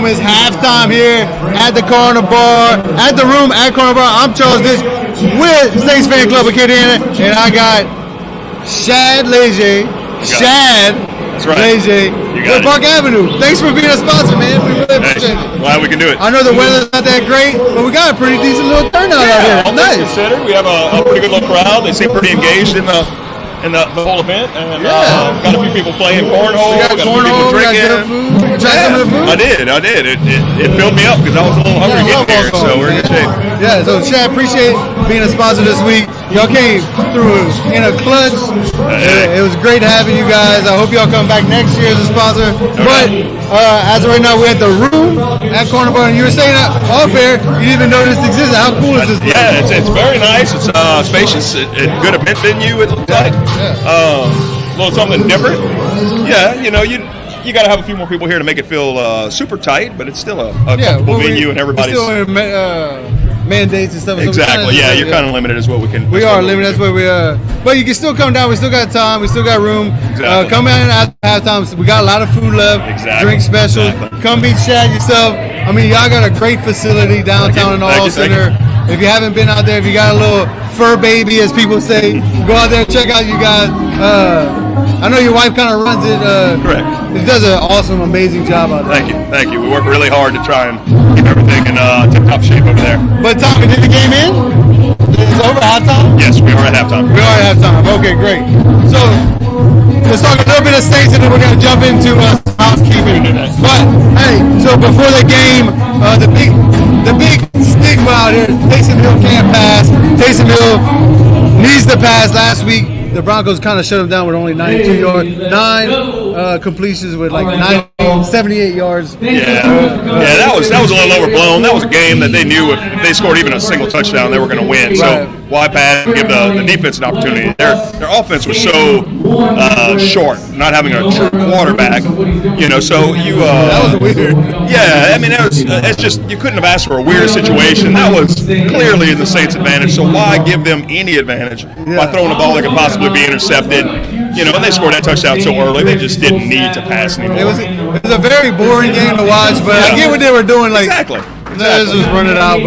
It's halftime here at the Corner Bar, at the room at Corner Bar. I'm Charles Ditch with Saints Fan Club Acadiana, and I got Shad Leger. That's right. Leger with Park Avenue. Thanks for being a sponsor, man. We really appreciate it. Glad we can do it. I know the weather's not that great, but we got a pretty decent little turnout out here. All things considered, we have a pretty good little crowd. They seem pretty engaged in the whole event, and got a few people playing cornhole. We got cornhole, we got good food. Try some of the food? I did. It filled me up because I was a little hungry getting here, so we're in good shape. Yeah, so Shad, appreciate being a sponsor this week. Y'all came through in a clutch. It was great having you guys. I hope y'all come back next year as a sponsor. But as of right now, we're at the room at Corner Bar, and you were saying that off air, you didn't even know this existed. How cool is this place? Yeah, it's very nice. It's spacious. It's good event venue, it looks like. A little something different. Yeah, you got to have a few more people here to make it feel super tight, but it's still a comfortable venue, and everybody's still mandates and stuff. Exactly. So you're kind of limited as what we can. We are limited. That's what we but you can still come down. We still got time. We still got room. Exactly. Come in at halftime. We got a lot of food left. Exactly. Drink specials. Exactly. Come meet Shad yourself. I mean, y'all got a great facility downtown in the Hall Center. If you haven't been out there, if you got a little fur baby, as people say, go out there and check out you guys. I know your wife kind of runs it. Correct. She does an awesome, amazing job out there. Thank you. We work really hard to try and keep everything in tip-top shape over there. But Tommy, did the game in? It's over at halftime? Yes, we are at halftime. We are at halftime. Okay, great. So let's talk a little bit of Saints, and then we're going to jump into housekeeping. But hey, so before the game, the big stigma out here: Taysom Hill can't pass. Taysom Hill needs to pass. Last week, the Broncos kind of shut him down with only 92 yards, 9 completions with like 78 yards. That was a little overblown. That was a game that they knew if they scored even a single touchdown, they were going to win. So why pass and give the defense an opportunity? Their offense was so short, not having a true quarterback. So that was weird. Yeah, I mean, it's just you couldn't have asked for a weirder situation. That was clearly in the Saints' advantage. So why give them any advantage by throwing a ball that could possibly be intercepted? And they scored that touchdown so early, they just didn't need to pass anymore. It was a very boring game to watch, but I get what they were doing. Like, exactly. Let's just run it out.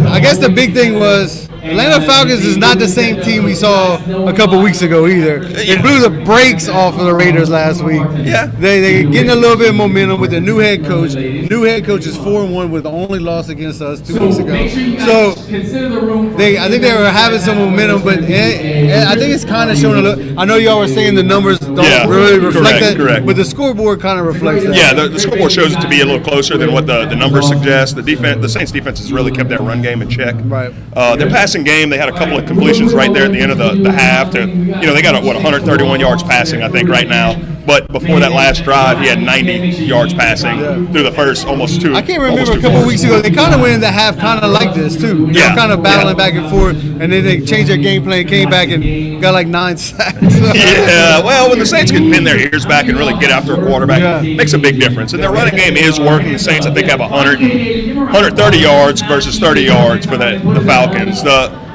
I guess the big thing was Atlanta Falcons is not the same team we saw a couple weeks ago either. They blew the brakes off of the Raiders last week. Yeah. They're getting a little bit of momentum with the new head coach. New head coach is 4-1 with the only loss against us 2 weeks ago. So I think they were having some momentum, but I think it's kind of showing a little. I know y'all were saying the numbers don't really reflect that, correct. But the scoreboard kind of reflects that. Yeah, the scoreboard shows it to be a little closer than what the numbers suggest. The Saints defense has really kept that run game in check. Right. Their passing game, they had a couple of completions right there at the end of the half. They got 131 yards passing, I think, right now. But before that last drive, he had 90 yards passing through the first almost 2. I can't remember a couple of weeks ago. They kind of went into half kind of like this too. They were kind of battling back and forth, and then they changed their game plan, came back and got like 9 sacks. When the Saints can pin their ears back and really get after a quarterback, it makes a big difference. And their running game is working. The Saints, I think, have 130 yards versus 30 yards for the Falcons.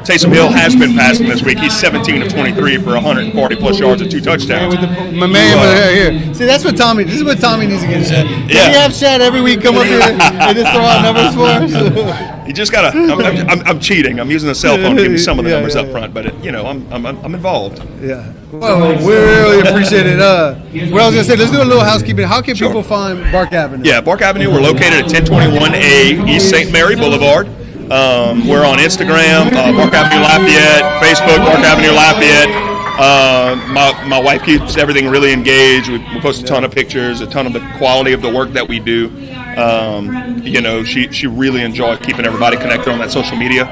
Taysom Hill has been passing this week. He's 17 of 23 for 140-plus yards and 2 touchdowns. My man here. See, this is what Tommy needs to get. Can we have Shad every week come up here and just throw out numbers for us? You just gotta. I'm cheating. I'm using a cell phone to give me some of the numbers up front, but I'm involved. Yeah. Well, we really appreciate it. What I was gonna say, let's do a little housekeeping. How can people find Park Avenue? Yeah, Park Avenue. We're located at 1021A East St. Mary Boulevard. We're on Instagram, Park Avenue Lafayette, Facebook, Park Avenue Lafayette. My wife keeps everything really engaged. We post a ton of pictures, a ton of the quality of the work that we do. She really enjoyed keeping everybody connected on that social media.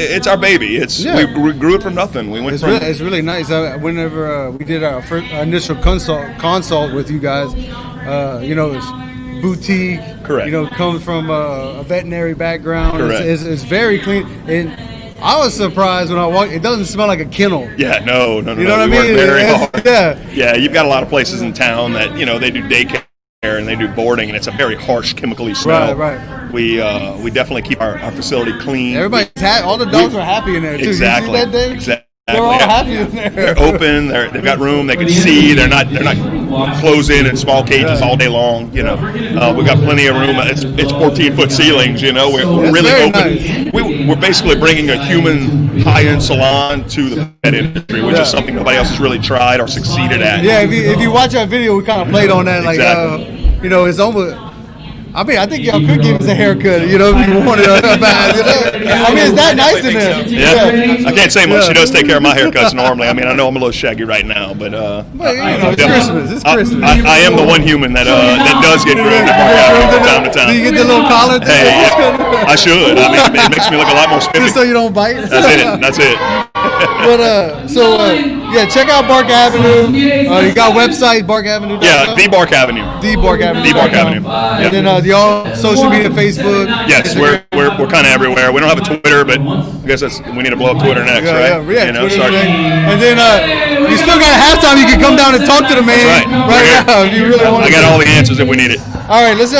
It's our baby. We grew it from nothing. It's really nice. Whenever we did our initial consult with you guys, it's boutique. Correct. Comes from a veterinary background. Correct. It's very clean. And I was surprised when I walked. It doesn't smell like a kennel. Yeah, no. You know what I mean? Very hard. Yeah, you've got a lot of places in town that they do daycare and they do boarding, and it's a very harsh, chemically smell. Right. We definitely keep our facility clean. Everybody's happy. All the dogs are happy in there too. Exactly. You see that, Dave? Exactly. They're all happy in there. They're open. They've got room. They can see. They're not closed in small cages all day long. We've got plenty of room. It's 14-foot ceilings. We're really open. Nice. We're basically bringing a human high-end salon to the pet industry, which is something nobody else has really tried or succeeded at. Yeah, if you watch our video, we kind of played on that. Like, exactly. It's almost. I think y'all could give us a haircut, if you wanted to. It's that nice in there. Yeah. I can't say much. She does take care of my haircuts normally. I know I'm a little shaggy right now, but it's Christmas. It's Christmas. I am the one human that does get groomed from time to time. Do you get the little collar? Hey, I should. It makes me look a lot more spiffy. Just so you don't bite. That's it. But check out Bark Avenue. You got a website, Bark Avenue. Yeah, The Bark Avenue. The Bark Avenue. The Bark Avenue. And then y'all social media, Facebook. Yes, we're kind of everywhere. We don't have a Twitter, but I guess we need to blow up Twitter next, right? Yeah. And then you still got a halftime. You can come down and talk to the man right now if you really want to. I got all the answers if we need it. All right, let's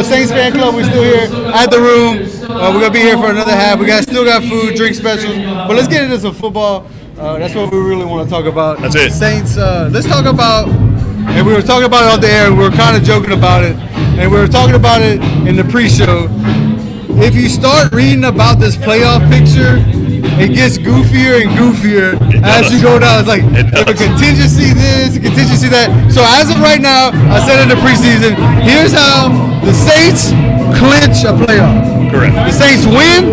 Saints Fan Club, we're still here at the room. We're going to be here for another half. Still got food, drink specials. But let's get into some football. That's what we really want to talk about. That's it. Saints, let's talk about, and we were talking about it on the air, and we were kind of joking about it. And we were talking about it in the pre-show. If you start reading about this playoff picture, it gets goofier and goofier as you go down. It's like a contingency this, a contingency that. So as of right now, I said in the preseason, here's how the Saints clinch a playoff. Correct. The Saints win,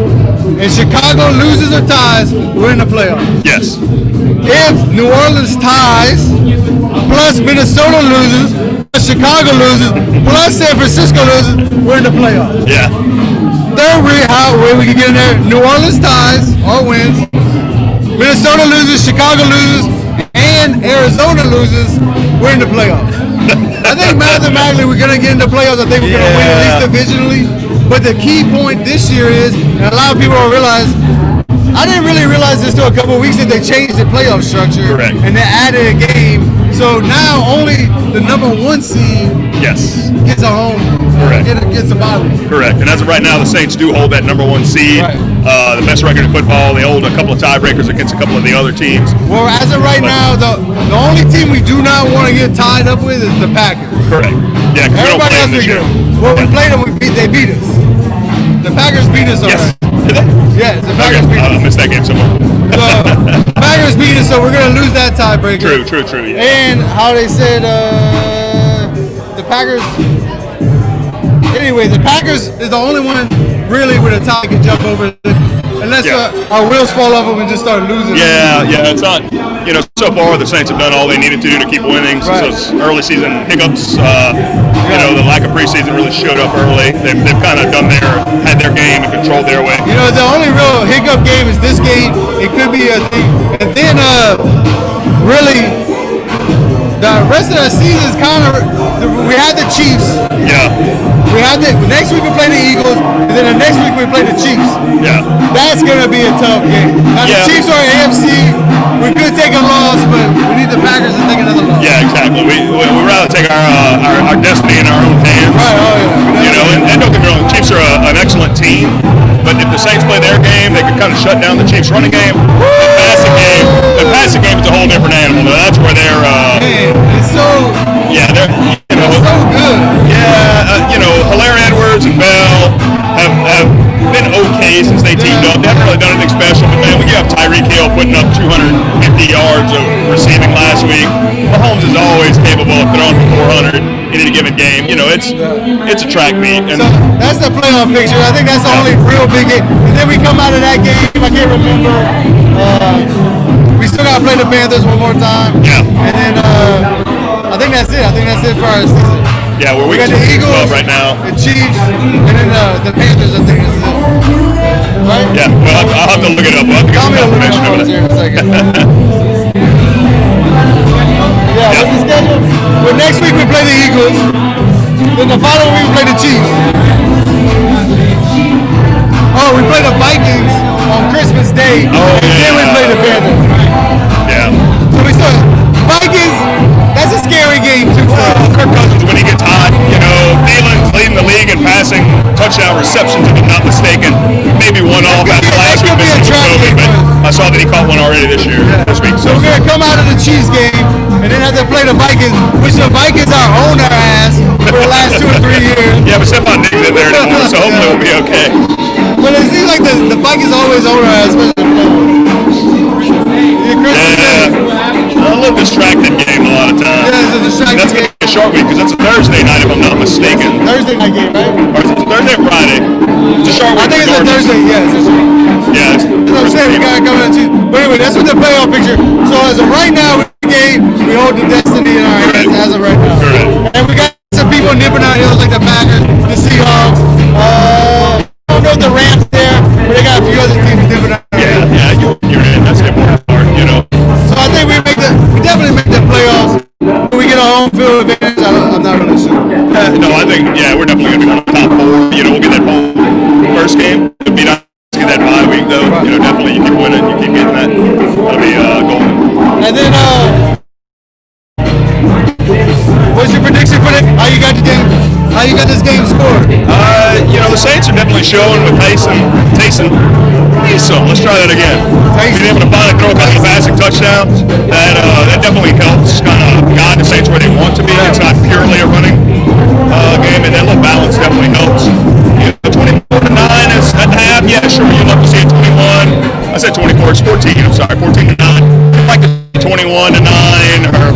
and Chicago loses or ties, we're in the playoff. Yes. If New Orleans ties, plus Minnesota loses, plus Chicago loses, plus San Francisco loses, we're in the playoffs. Yeah. Third way we can get in there, New Orleans ties or wins, Minnesota loses, Chicago loses, and Arizona loses, we're in the playoffs. I think mathematically we're going to get in the playoffs. I think we're going to win at least divisionally. But the key point this year is, and a lot of people don't realize, I didn't really realize this till a couple of weeks that they changed the playoff structure. Correct. And they added a game. So now only the number one seed gets a home. Correct. Gets a bye week. Correct. And as of right now, the Saints do hold that number one seed. Right. The best record in football. They hold a couple of tiebreakers against a couple of the other teams. Well, as of right now, the only team we do not want to get tied up with is the Packers. Correct. Yeah, because we don't play them this year. Well, we played them, they beat us. The Packers beat us already. Yes. Did they? Yes, the Packers beat us. I missed that game somewhere. So, Packers beat us, so we're going to lose that tiebreaker. True, yeah. And how they said the Packers... Anyway, the Packers is the only one really with a tie can jump over. Unless our wheels fall off and we just start losing. Yeah, it's not. So far the Saints have done all they needed to do to keep winning. So those early season hiccups, the lack of preseason really showed up early. They've kind of had their game and controlled their way. The only real hiccup game is this game. It could be a thing. And then really, the rest of the season is kind of. We had the Chiefs. Yeah. We have next week we play the Eagles, and then the next week we play the Chiefs. Yeah. That's gonna be a tough game. Now the Chiefs are AFC. We could take a loss, but we need the Packers to take another loss. Yeah, exactly. We'd rather take our destiny in our own hands. Right. Oh yeah. And don't get me wrong, the Chiefs are an excellent team, but if the Saints play their game, they could kind of shut down the Chiefs' running game. The passing game is a whole different animal. That's where they're. Man, it's so. Yeah, they're. It's so good. Yeah, Hilaire Edwards and Bell have been okay since they teamed up. They haven't really done anything special, but man, when you have Tyreek Hill putting up 250 yards of receiving last week, Mahomes is always capable of throwing for 400 in any given game. It's a track meet. And so that's the playoff picture. I think that's the only real big game. And then we come out of that game. I can't remember. We still got to play the Panthers one more time. Yeah. And then I think that's it. I think that's it for our season. Yeah, we got the Eagles right now. The Chiefs, and then the Panthers, I think is it. Right? Yeah, well, I'll have to look it up. We'll have to get some confirmation of here in a second. What's the schedule? Well, next week we play the Eagles. Then the following week we play the Chiefs. Oh, we play the Vikings on Christmas Day. And then we play the Panthers. Yeah. So we start Vikings. That's a scary game too. Kirk Cousins, when he gets hot, Thielen's leading the league in passing touchdown receptions, if I'm not mistaken. Maybe one off after last week missing with COVID, but I saw that he caught one already this year, this week. So we're going to come out of the Chiefs game and then have to play the Vikings, which the Vikings are on our ass for the last 2 or 3 years. Yeah, but Stephon Diggs isn't there anymore, so hopefully we'll be okay. But it seems like the Vikings always own our ass. A little distracted game a lot of times. Yeah, it's a distracted That's going to be a short week because that's a Thursday night if I'm not mistaken. Thursday night game, right? Or is it Thursday or Friday? It's a short week. I think it's a Thursday, yeah. Yeah. That's what I'm saying, we got to come in Tuesday. But anyway, that's what the playoff picture. So as of right now, we hold the destiny in our hands as of right now. Correct. And we got some people nipping our heels like the Packers, the Seahawks. I don't know if the Rams there, but they got a few other teams nipping our heels. Yeah, you're in. That's the important part, you know. So I think we definitely make the playoffs. We get a home field advantage. I'm not really sure. No, I think, we're definitely going to be one of the top 4. You know, we'll get that home first game. It'll be nice to get that bye week, though. You know, definitely you keep winning, you keep getting that. That'll be golden. And then, what's your prediction for how you got the game? How you got this game scored? You know, the Saints are definitely showing with Taysom. Let's try that again. Being able to finally throw a couple of passing touchdowns, that definitely helps kind of guide the Saints where they want to be. It's not purely a running game, and that little balance definitely helps. You know, 24-9 is at the half. Yeah, sure, you'd love to see it 21. I said 24. It's 14. I'm sorry, 14-9. I'd like to see 21-9 or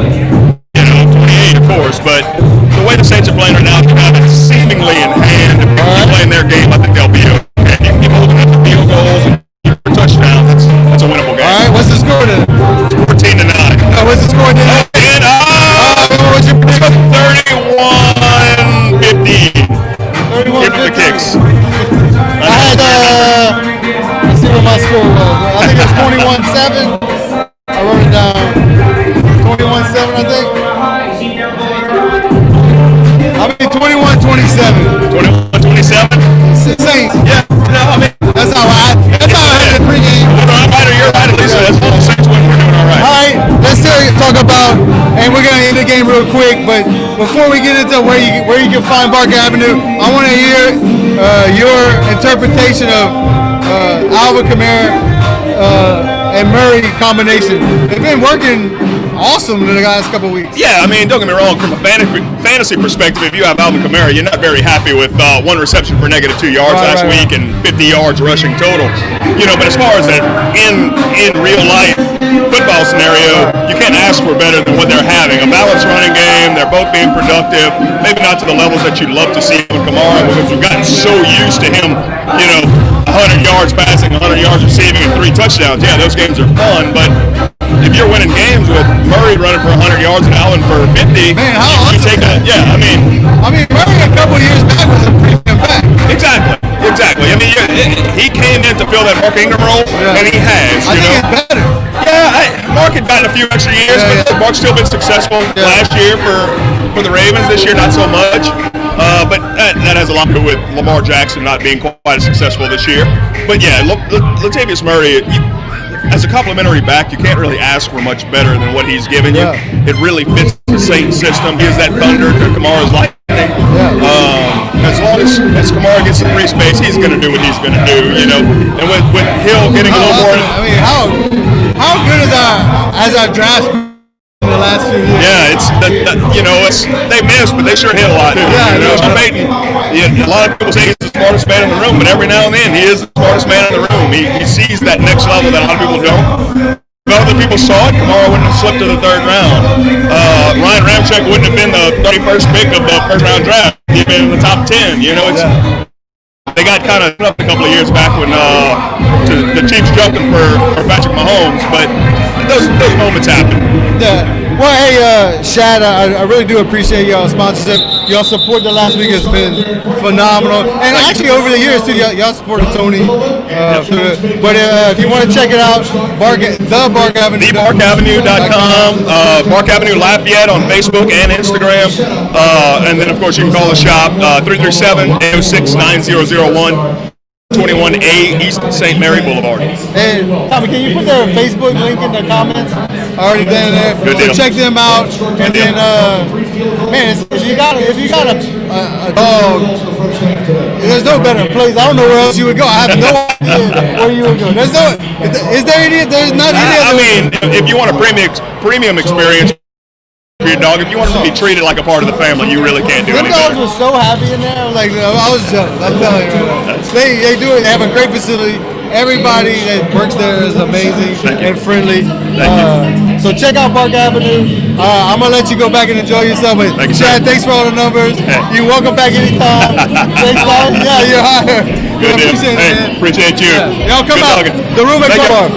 28, of course. But the way the Saints are playing right now, they're kind of seemingly in hand. If they keep playing their game, I think they'll be okay. If you keep holding up the field goals and touchdowns, that's a winnable game. All right, what's the score then? 14-9. What's the score then? And what's your prediction? 31-15. 31-15. Give the kicks. I had, let's see what my score was. I think it's 21-7. I wrote it down. 21-7, I think. I mean 21-27. 21-27? Saints. Yeah. No, I mean, that's how I had the pregame. I'm right or you're right, at least that's what the Saints win. We're doing all right. All right, let's talk about, and we're going to end the game real quick, but before we get into where you can find Barker Avenue, I want to hear your interpretation of Alvin Kamara and Murray combination. They've been working awesome in the last couple of weeks. Yeah, I mean, don't get me wrong. From a fantasy perspective, if you have Alvin Kamara, you're not very happy with one reception for -2 yards last week and 50 yards rushing total. You know, but as far as that in real life football scenario, you can't ask for better than what they're having. A balanced running game. They're both being productive. Maybe not to the levels that you'd love to see with Kamara, because we've gotten so used to him, 100 yards passing, 100 yards receiving, and 3 touchdowns. Yeah, those games are fun, but if you're winning games with Murray running for 100 yards and Allen for 50, man, how awesome! I mean, Murray a couple of years back was a premium back. Exactly. I mean, he came in to fill that Mark Ingram role, and he has. I think it's better. Yeah, Mark had gotten a few extra years, but Mark's still been successful last year for the Ravens. This year, not so much. But that has a lot to do with Lamar Jackson not being quite as successful this year. But yeah, Latavius Murray, as a complimentary back, you can't really ask for much better than what he's given you. It really fits the Saints system. He is that thunder to Kamara's lightning. As long as Kamara gets some free space, he's going to do what he's going to do, And with Hill getting a little more. I mean, how good is our draft in the last few years? Yeah, they missed, but they sure hit a lot. Sean Payton, a lot of people say he's the smartest man in the room, but every now and then he is the smartest man in the room. He sees that next level that a lot of people don't. If other people saw it, Kamara wouldn't have slipped to the 3rd round. Ryan Ramczyk wouldn't have been the 31st pick of the 1st round draft. He'd been in the top 10. They got kind of up a couple of years back when the Chiefs jumping for Patrick Mahomes, but those moments happen. Yeah. Well, hey, Shad, I really do appreciate y'all sponsorship. Y'all support the last week has been phenomenal, and actually over the years too, y'all supported Tony. But if you want to check it out, Bark Avenue. TheBarkAvenue.com, Bark Avenue Lafayette on Facebook and Instagram, and then of course you can call the shop 337-806-9001. 21A East St. Mary Boulevard. And Tommy, can you put their Facebook link in the comments? Already done there. Good so deal. Check them out. And then man, if you got a dog, there's no better place. I don't know where else you would go. I have no idea where you would go. There's not any. I mean, if you want a premium experience for your dog, if you want them to be treated like a part of the family, you really can't do Them anything. dogs were so happy in there. Like, I was jealous. I'm telling you right now. They do it. They have a great facility. Everybody that works there is amazing and friendly. So check out Park Avenue. I'm gonna let you go back and enjoy yourself. But Chad, thanks for all the numbers. You're welcome back anytime. Thanks, guys. Yeah, you're hired. Good deal. Appreciate it, man. Appreciate you. Yeah. Y'all come Good out. talking. The room at Club Bar.